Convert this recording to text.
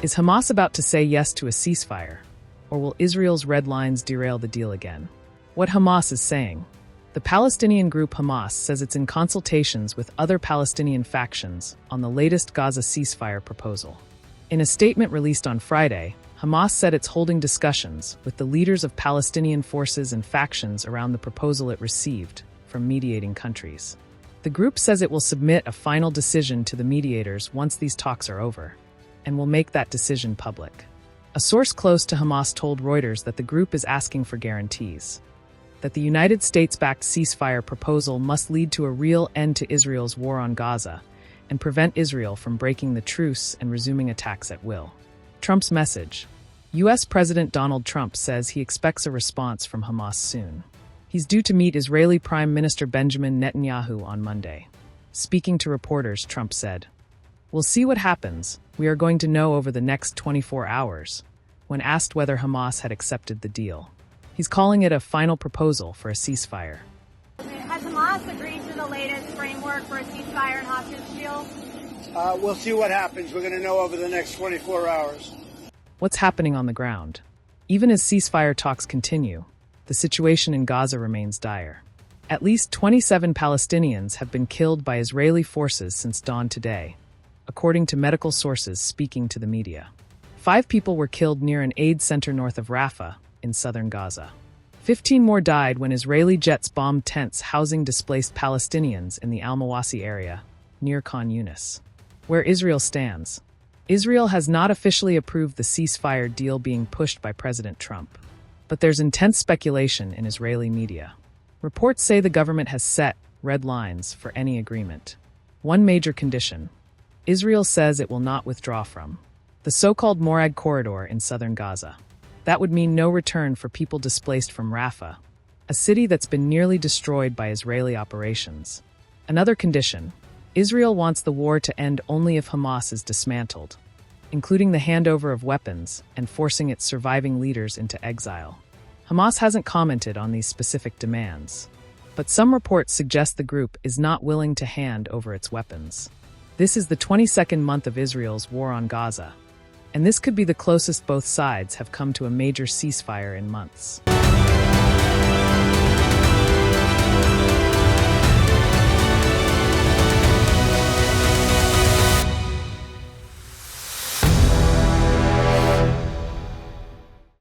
Is Hamas about to say yes to a ceasefire? Or will Israel's red lines derail the deal again? What Hamas is saying. The Palestinian group Hamas says it's in consultations with other Palestinian factions on the latest Gaza ceasefire proposal. In a statement released on Friday, Hamas said it's holding discussions with the leaders of Palestinian forces and factions around the proposal it received from mediating countries. The group says it will submit a final decision to the mediators once these talks are over, and will make that decision public. A source close to Hamas told Reuters that the group is asking for guarantees that the United States-backed ceasefire proposal must lead to a real end to Israel's war on Gaza and prevent Israel from breaking the truce and resuming attacks at will. Trump's message. U.S. President Donald Trump says he expects a response from Hamas soon. He's due to meet Israeli Prime Minister Benjamin Netanyahu on Monday. Speaking to reporters, Trump said, "We'll see what happens. We are going to know over the next 24 hours," when asked whether Hamas had accepted the deal. He's calling it a final proposal for a ceasefire. Has Hamas agreed to the latest framework for a ceasefire and hostage deal? We'll see what happens. We're going to know over the next 24 hours. What's happening on the ground? Even as ceasefire talks continue, the situation in Gaza remains dire. At least 27 Palestinians have been killed by Israeli forces since dawn today, according to medical sources speaking to the media. 5 people were killed near an aid center north of Rafah, in southern Gaza. 15 more died when Israeli jets bombed tents housing displaced Palestinians in the Al-Mawasi area, near Khan Younis. Where Israel stands. Israel has not officially approved the ceasefire deal being pushed by President Trump. But there's intense speculation in Israeli media. Reports say the government has set red lines for any agreement. One major condition. Israel says it will not withdraw from the so-called Morag corridor in southern Gaza. That would mean no return for people displaced from Rafah, a city that's been nearly destroyed by Israeli operations. Another condition. Israel wants the war to end only if Hamas is dismantled, including the handover of weapons and forcing its surviving leaders into exile. Hamas hasn't commented on these specific demands, but some reports suggest the group is not willing to hand over its weapons. This is the 22nd month of Israel's war on Gaza, and this could be the closest both sides have come to a major ceasefire in months.